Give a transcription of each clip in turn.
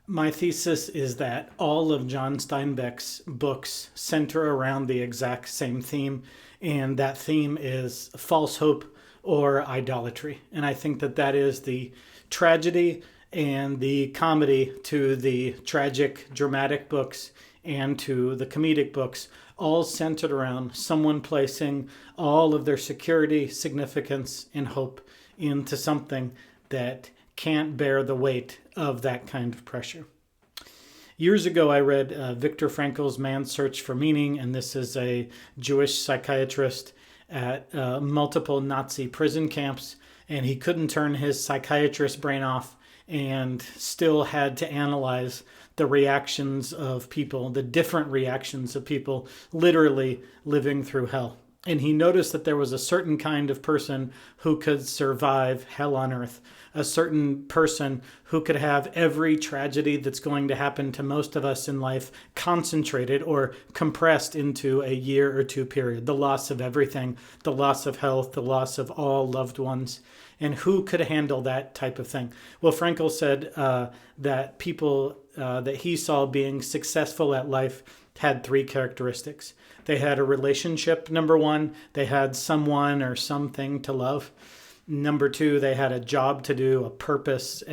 My thesis is that all of John Steinbeck's books center around the exact same theme, and that theme is false hope or idolatry. And I think that that is the tragedy and the comedy to the tragic, dramatic books and to the comedic books, all centered around someone placing all of their security, significance, and hope into something that can't bear the weight of that kind of pressure. Years ago, I read Viktor Frankl's Man's Search for Meaning, and this is a Jewish psychiatrist at multiple Nazi prison camps, and he couldn't turn his psychiatrist brain off and still had to analyze the reactions of people, the different reactions of people literally living through hell. And he noticed that there was a certain kind of person who could survive hell on earth, a certain person who could have every tragedy that's going to happen to most of us in life concentrated or compressed into a year or two period. The loss of everything, the loss of health, the loss of all loved ones. And who could handle that type of thing? Well, Frankl said that people that he saw being successful at life had three characteristics. They had a relationship, number one. They had someone or something to love. Number two, they had a job to do, a purpose,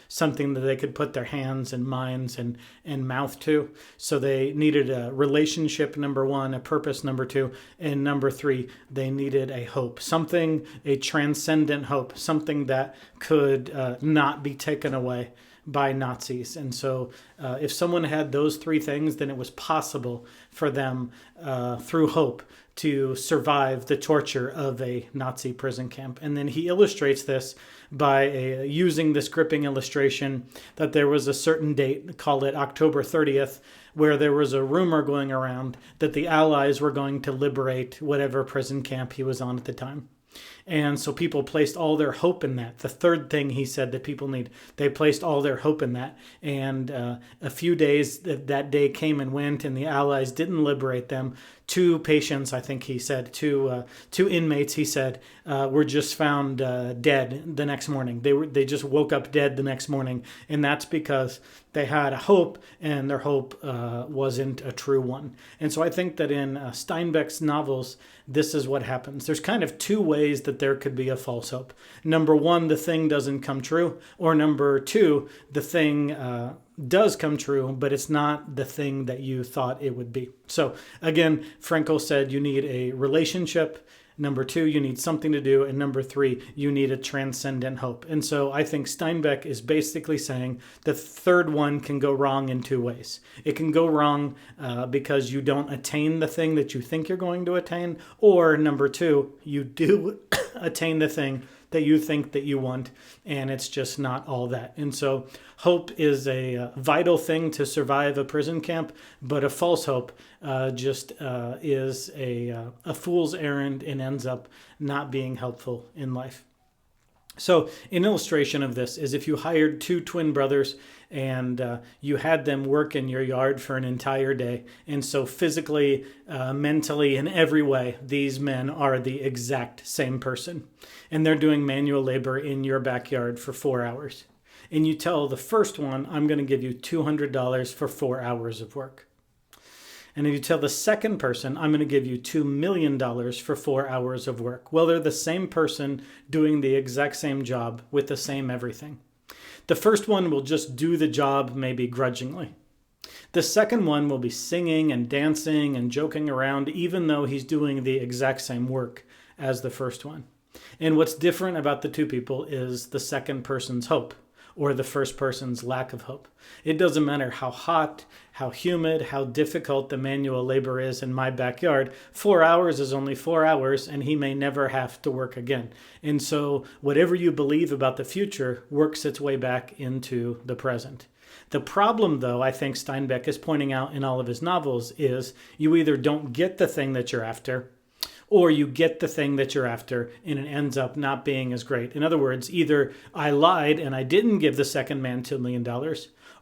something that they could put their hands and minds and mouth to. So they needed a relationship, number one, a purpose, number two, and number three, they needed a hope, something, a transcendent hope, something that could not be taken away by Nazis. And so if someone had those three things, then it was possible for them through hope to survive the torture of a Nazi prison camp. And then he illustrates this by using this gripping illustration that there was a certain date, call it October 30th, where there was a rumor going around that the Allies were going to liberate whatever prison camp he was on at the time. And so people placed all their hope in that. The third thing he said that people need, they placed all their hope in that. And a few days, that day came and went, and the Allies didn't liberate them. Two patients, I think he said, two inmates, he said, were just found dead the next morning. They just woke up dead the next morning. And that's because they had a hope, and their hope wasn't a true one. And so I think that in Steinbeck's novels, this is what happens. There's kind of two ways that there could be a false hope. Number one, the thing doesn't come true. Or number two, the thing does come true, but it's not the thing that you thought it would be. So again, Frankl said you need a relationship. Number two, you need something to do. And number three, you need a transcendent hope. And so I think Steinbeck is basically saying the third one can go wrong in two ways. It can go wrong because you don't attain the thing that you think you're going to attain. Or number two, you do attain the thing that you think that you want, and it's just not all that. And so hope is a vital thing to survive a prison camp, but a false hope just is a fool's errand and ends up not being helpful in life. So an illustration of this is if you hired two twin brothers and you had them work in your yard for an entire day. And so physically, mentally, in every way, these men are the exact same person. And they're doing manual labor in your backyard for 4 hours. And you tell the first one, I'm going to give you $200 for 4 hours of work. And if you tell the second person, I'm going to give you $2 million for 4 hours of work. Well, they're the same person doing the exact same job with the same everything. The first one will just do the job maybe grudgingly. The second one will be singing and dancing and joking around, even though he's doing the exact same work as the first one. And what's different about the two people is the second person's hope, or the first person's lack of hope. It doesn't matter how hot, how humid, how difficult the manual labor is in my backyard. 4 hours is only 4 hours, and he may never have to work again. And so whatever you believe about the future works its way back into the present. The problem, though, I think Steinbeck is pointing out in all of his novels is you either don't get the thing that you're after, or you get the thing that you're after and it ends up not being as great. In other words, either I lied and I didn't give the second man $2 million,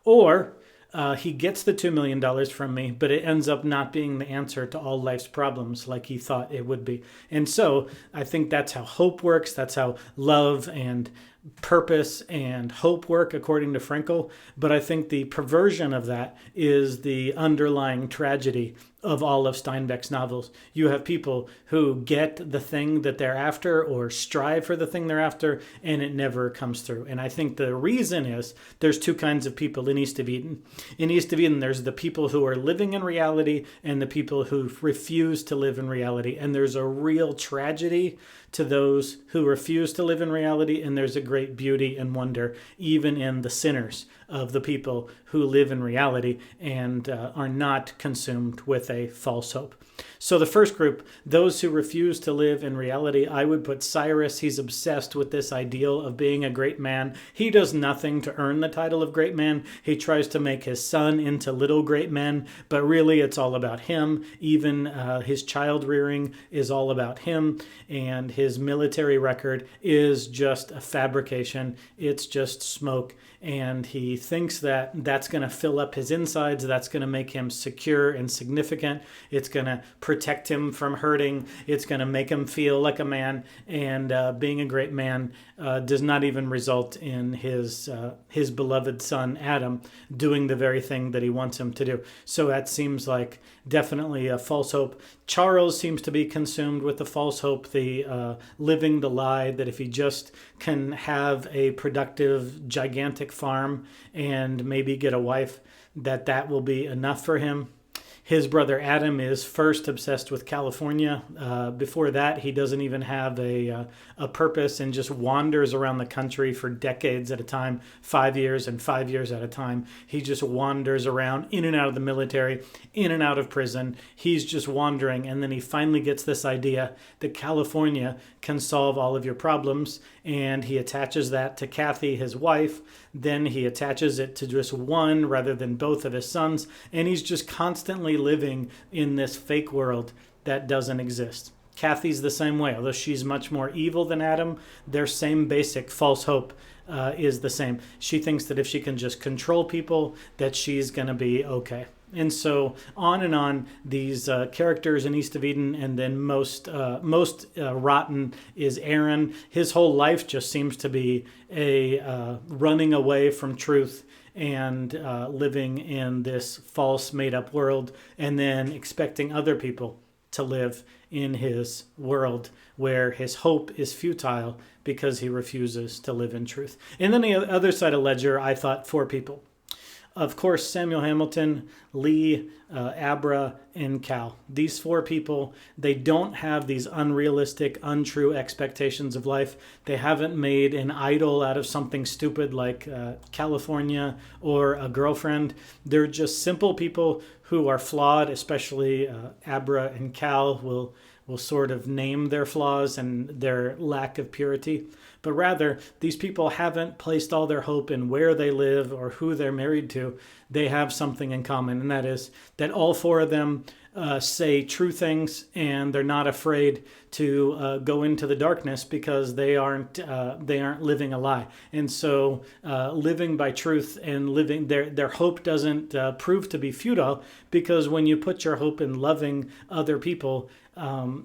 or he gets the $2 million from me, but it ends up not being the answer to all life's problems like he thought it would be. And so I think that's how hope works. That's how love and purpose and hope work, according to Frankl. But I think the perversion of that is the underlying tragedy of all of Steinbeck's novels. You have people who get the thing that they're after or strive for the thing they're after, and it never comes through. And I think the reason is there's two kinds of people in East of Eden. In East of Eden, there's the people who are living in reality and the people who refuse to live in reality. And there's a real tragedy to those who refuse to live in reality, and there's a great beauty and wonder even in the sinners of the people who live in reality and are not consumed with a false hope. So the first group, those who refuse to live in reality, I would put Cyrus. He's obsessed with this ideal of being a great man. He does nothing to earn the title of great man. He tries to make his son into little great men, but really it's all about him. Even his child rearing is all about him, and his military record is just a fabrication. It's just smoke. And he thinks that that's going to fill up his insides. That's going to make him secure and significant. It's going to protect him from hurting. It's going to make him feel like a man. And being a great man does not even result in his beloved son, Adam, doing the very thing that he wants him to do. So that seems like definitely a false hope. Charles seems to be consumed with the false hope, the living the lie that if he just can have a productive, gigantic farm and maybe get a wife, that will be enough for him. His brother Adam is first obsessed with California. Before that, he doesn't even have a purpose and just wanders around the country for decades at a time, 5 years and 5 years at a time. He just wanders around in and out of the military, in and out of prison. He's just wandering, and then he finally gets this idea that California can solve all of your problems, and he attaches that to Kathy, his wife. Then he attaches it to just one rather than both of his sons, and he's just constantly living in this fake world that doesn't exist. Kathy's the same way, although she's much more evil than Adam. Their same basic false hope is the same. She thinks that if she can just control people, that she's going to be okay. And so on and on, these characters in East of Eden, and then most rotten is Aaron. His whole life just seems to be a running away from truth and living in this false made-up world, and then expecting other people to live in his world where his hope is futile because he refuses to live in truth. And then the other side of ledger, I thought 4 people. Of course, Samuel Hamilton, Lee, Abra, and Cal. These 4 people, they don't have these unrealistic, untrue expectations of life. They haven't made an idol out of something stupid like California or a girlfriend. They're just simple people who are flawed, especially Abra and Cal will sort of name their flaws and their lack of purity. But rather, these people haven't placed all their hope in where they live or who they're married to. They have something in common, and that is that all 4 of them say true things, and they're not afraid to go into the darkness because they aren't living a lie. And so living by truth and living their hope doesn't prove to be futile, because when you put your hope in loving other people,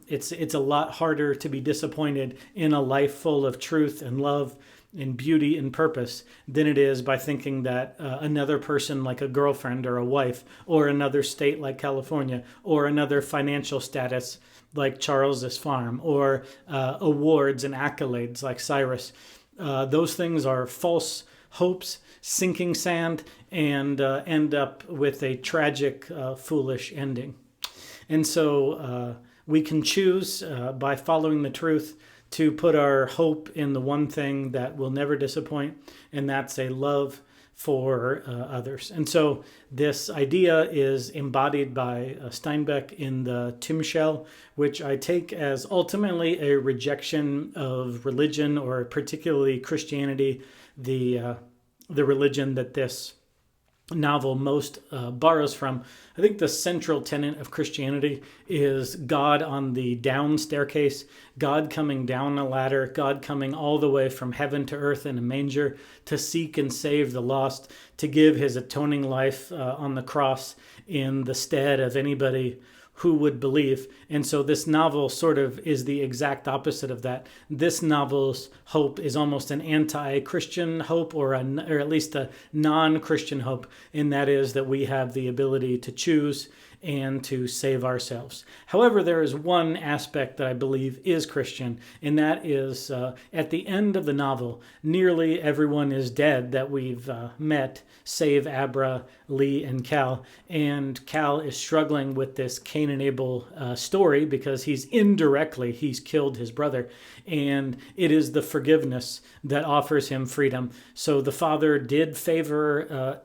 it's a lot harder to be disappointed in a life full of truth and love and beauty and purpose than it is by thinking that another person like a girlfriend or a wife, or another state like California, or another financial status like Charles's farm, or awards and accolades like Cyrus. Those things are false hopes, sinking sand, and end up with a tragic, foolish ending. And so we can choose by following the truth to put our hope in the one thing that will never disappoint, and that's a love for others. And so this idea is embodied by Steinbeck in the Timshel, which I take as ultimately a rejection of religion, or particularly Christianity, the religion that this novel most borrows from. I think the central tenet of Christianity is God on the down staircase, God coming down a ladder, God coming all the way from heaven to earth in a manger to seek and save the lost, to give his atoning life on the cross in the stead of anybody who would believe. And so this novel sort of is the exact opposite of that. This novel's hope is almost an anti-Christian hope, or at least a non-Christian hope, and that is that we have the ability to choose and to save ourselves. However, there is one aspect that I believe is Christian, and that is at the end of the novel, nearly everyone is dead that we've met, save Abra, Lee, and Cal. And Cal is struggling with this Cain and Abel story because he's killed his brother, and it is the forgiveness that offers him freedom. So the father did favor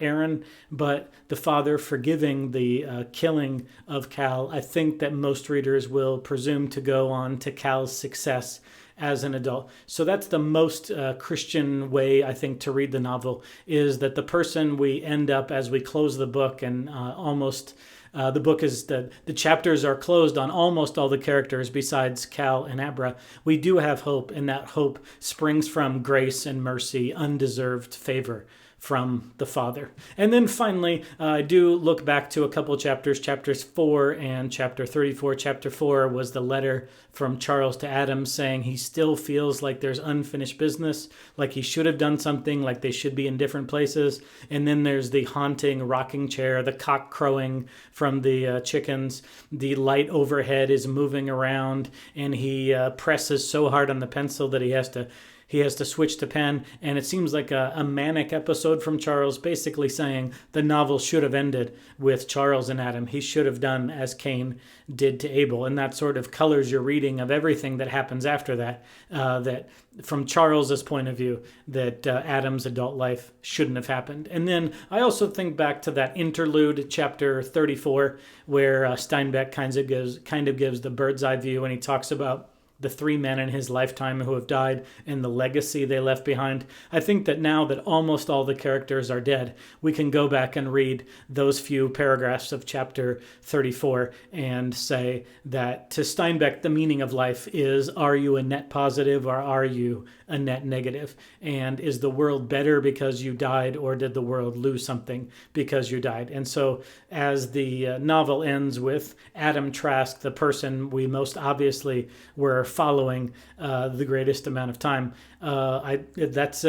Aaron, but the father forgiving the killing of Cal, I think that most readers will presume to go on to Cal's success as an adult. So that's the most Christian way, I think, to read the novel, is that the person we end up as we close the book, and the book is the chapters are closed on almost all the characters besides Cal and Abra. We do have hope, and that hope springs from grace and mercy, undeserved favor from the Father. And then finally, I do look back to a couple chapters, chapters 4 and chapter 34. Chapter 4 was the letter from Charles to Adam saying he still feels like there's unfinished business, like he should have done something, like they should be in different places. And then there's the haunting rocking chair, the cock crowing from the chickens, the light overhead is moving around, and he presses so hard on the pencil that he has to switch to pen, and it seems like a manic episode from Charles, basically saying the novel should have ended with Charles and Adam. He should have done as Cain did to Abel, and that sort of colors your reading of everything that happens after that, that from Charles's point of view, that Adam's adult life shouldn't have happened. And then I also think back to that interlude, chapter 34, where Steinbeck kind of gives the bird's eye view, and he talks about the 3 men in his lifetime who have died and the legacy they left behind. I think that now that almost all the characters are dead, we can go back and read those few paragraphs of chapter 34 and say that to Steinbeck, the meaning of life is, are you a net positive or are you a net negative? And is the world better because you died, or did the world lose something because you died? And so as the novel ends with Adam Trask, the person we most obviously were following the greatest amount of time, that's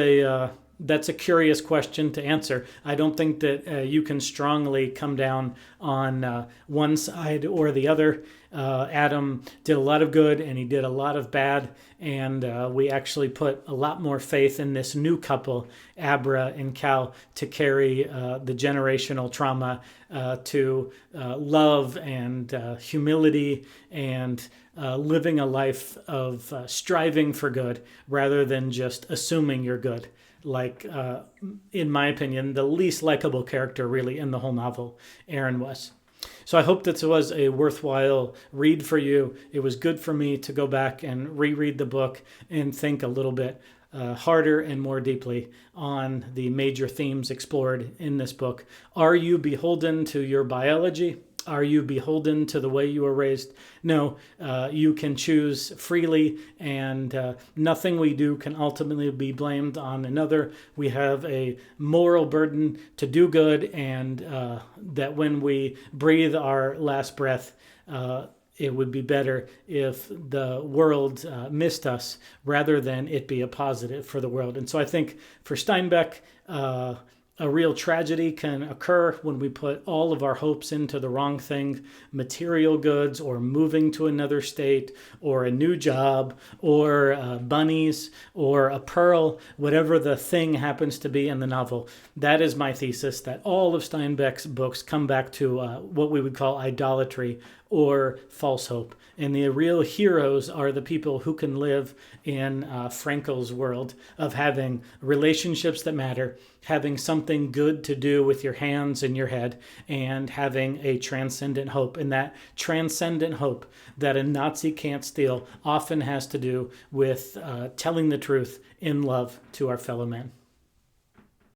a curious question to answer. I don't think that you can strongly come down on one side or the other. Adam did a lot of good and he did a lot of bad, and we actually put a lot more faith in this new couple, Abra and Cal, to carry the generational trauma, to love and humility and living a life of striving for good rather than just assuming you're good. Like, in my opinion, the least likable character really in the whole novel, Aaron was. So I hope this was a worthwhile read for you. It was good for me to go back and reread the book and think a little bit harder and more deeply on the major themes explored in this book. Are you beholden to your biology? Are you beholden to the way you were raised? No, you can choose freely, and nothing we do can ultimately be blamed on another. We have a moral burden to do good, and that when we breathe our last breath, it would be better if the world missed us rather than it be a positive for the world. And so I think for Steinbeck, a real tragedy can occur when we put all of our hopes into the wrong thing, material goods, or moving to another state, or a new job, or bunnies, or a pearl, whatever the thing happens to be in the novel. That is my thesis, that all of Steinbeck's books come back to what we would call idolatry or false hope. And the real heroes are the people who can live in Frankl's world of having relationships that matter, having something good to do with your hands and your head, and having a transcendent hope. And that transcendent hope that a Nazi can't steal often has to do with telling the truth in love to our fellow man.